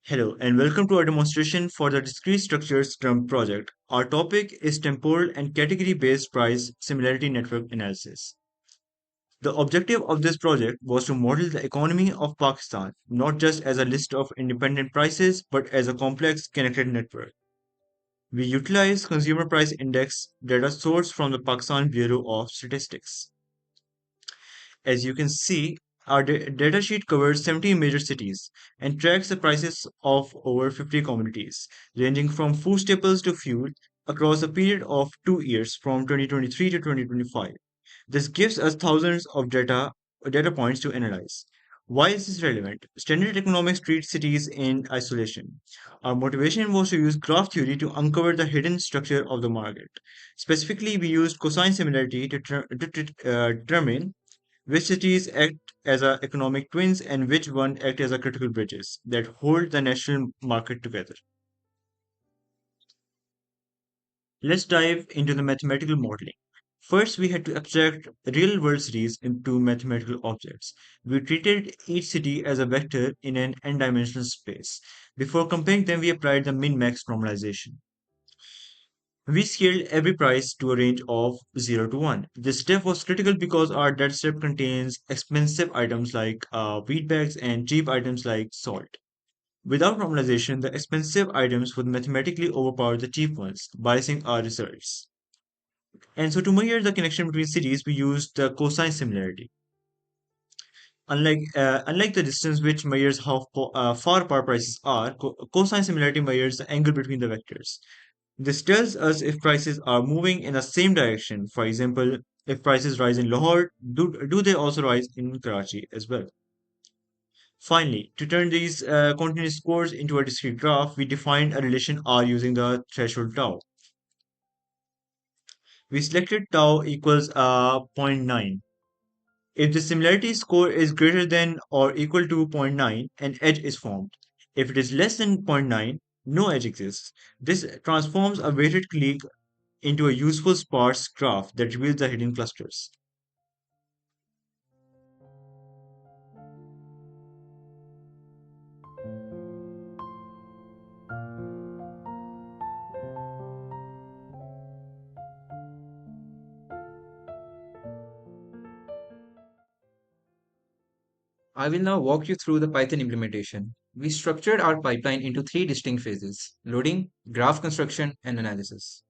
Hello and welcome to our demonstration for the Discrete Structures term project. Our topic is temporal and category-based price similarity network analysis. The objective of this project was to model the economy of Pakistan, not just as a list of independent prices, but as a complex connected network. We utilize consumer price index data sourced from the Pakistan Bureau of Statistics. As you can see, our data sheet covers 70 major cities and tracks the prices of over 50 commodities, ranging from food staples to fuel, across a period of 2 years from 2023 to 2025. This gives us thousands of data points to analyze. Why is this relevant? Standard economics treats cities in isolation. Our motivation was to use graph theory to uncover the hidden structure of the market. Specifically, we used cosine similarity to determine which cities act as a economic twins and which one act as a critical bridges that hold the national market together. Let's dive into the mathematical modeling. First, we had to abstract real world cities into mathematical objects. We treated each city as a vector in an n-dimensional space. Before comparing them, we applied the min-max normalization. We scaled every price to a range of 0 to 1. This step was critical because our data set contains expensive items like wheat bags and cheap items like salt. Without normalization, the expensive items would mathematically overpower the cheap ones, biasing our results. And so to measure the connection between cities, we used the cosine similarity. Unlike the distance which measures how far apart prices are, cosine similarity measures the angle between the vectors. This tells us if prices are moving in the same direction. For example, if prices rise in Lahore, do they also rise in Karachi as well? Finally, to turn these continuous scores into a discrete graph, we defined a relation R using the threshold tau. We selected tau equals zero point 0.9. If the similarity score is greater than or equal to zero point 0.9, an edge is formed. If it is less than zero point 0.9, no edge exists. This transforms a weighted clique into a useful sparse graph that reveals the hidden clusters. I will now walk you through the Python implementation. We structured our pipeline into three distinct phases: loading, graph construction, and analysis.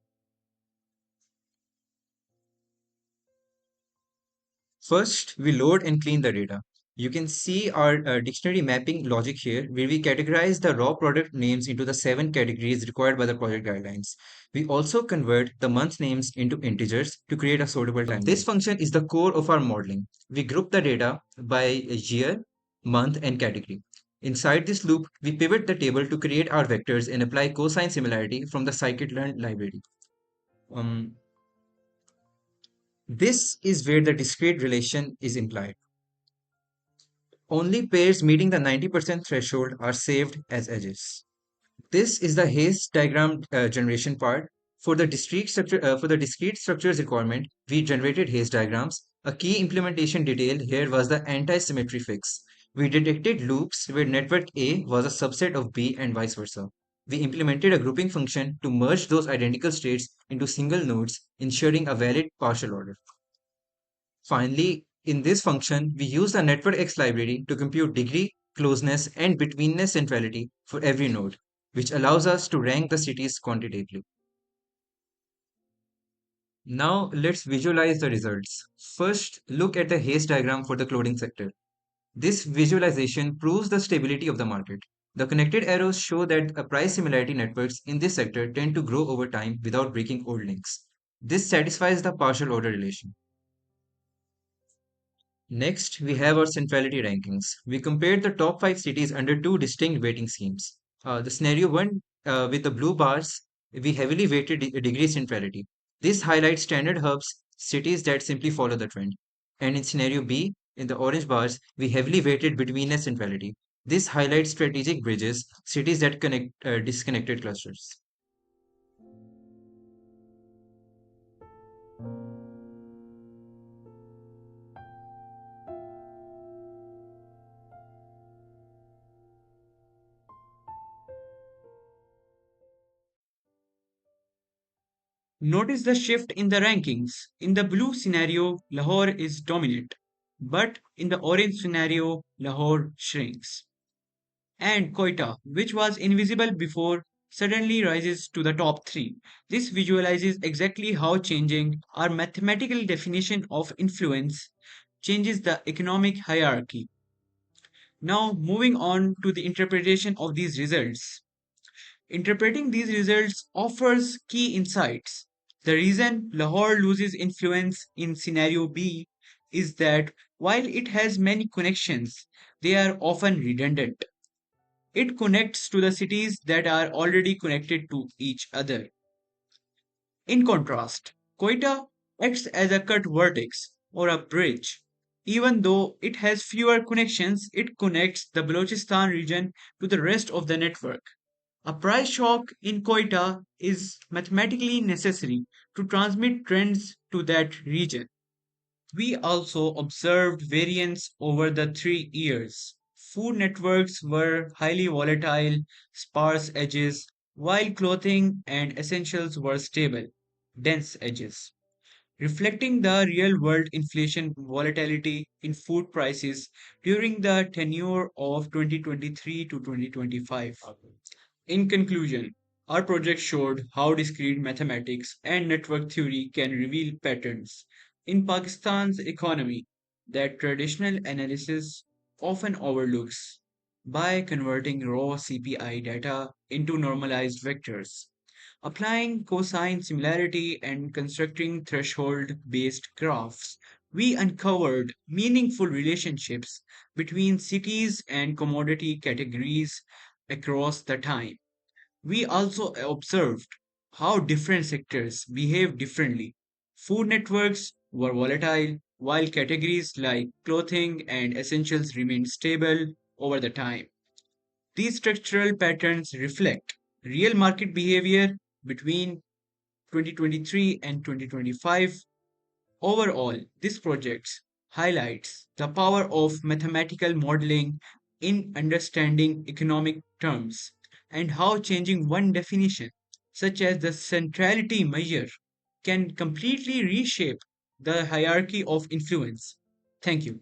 First, we load and clean the data. You can see our dictionary mapping logic here, where we categorize the raw product names into the 7 categories required by the project guidelines. We also convert the month names into integers to create a sortable timeline. This function is the core of our modeling. We group the data by year, month, and category. Inside this loop, we pivot the table to create our vectors and apply cosine similarity from the scikit-learn library. Um, this is where the discrete relation is implied. Only pairs meeting the 90% threshold are saved as edges. This is the Hasse diagram generation part. For the discrete structures requirement, we generated Hasse diagrams. A key implementation detail here was the anti-symmetry fix. We detected loops where network A was a subset of B and vice versa. We implemented a grouping function to merge those identical states into single nodes, ensuring a valid partial order. Finally, in this function, we use the NetworkX library to compute degree, closeness, and betweenness centrality for every node, which allows us to rank the cities quantitatively. Now let's visualize the results. First, look at the Haze diagram for the clothing sector. This visualization proves the stability of the market. The connected arrows show that price similarity networks in this sector tend to grow over time without breaking old links. This satisfies the partial order relation. Next, we have our centrality rankings. We compared the top 5 cities under two distinct weighting schemes. The scenario 1 with the blue bars, we heavily weighted degree centrality. This highlights standard hubs, cities that simply follow the trend. And in scenario B, in the orange bars, we heavily weighted betweenness centrality. This highlights strategic bridges, cities that connect disconnected clusters. Notice the shift in the rankings. In the blue scenario, Lahore is dominant, but in the orange scenario, Lahore shrinks. And Quetta, which was invisible before, suddenly rises to the top three. This visualizes exactly how changing our mathematical definition of influence changes the economic hierarchy. Now, moving on to the interpretation of these results. Interpreting these results offers key insights. The reason Lahore loses influence in scenario B is that while it has many connections, they are often redundant. It connects to the cities that are already connected to each other. In contrast, Quetta acts as a cut vertex or a bridge. Even though it has fewer connections, it connects the Balochistan region to the rest of the network. A price shock in Quetta is mathematically necessary to transmit trends to that region. We also observed variance over the 3 years. Food networks were highly volatile, sparse edges, while clothing and essentials were stable, dense edges, reflecting the real world inflation volatility in food prices during the tenure of 2023 to 2025. In conclusion, our project showed how discrete mathematics and network theory can reveal patterns in Pakistan's economy that traditional analysis often overlooks by converting raw CPI data into normalized vectors. Applying cosine similarity and constructing threshold based graphs, we uncovered meaningful relationships between cities and commodity categories across the time. We also observed how different sectors behave differently. Food networks were volatile, while categories like clothing and essentials remained stable over the time. These structural patterns reflect real market behavior between 2023 and 2025. Overall, this project highlights the power of mathematical modeling in understanding economic terms and how changing one definition, such as the centrality measure, can completely reshape the hierarchy of influence. Thank you.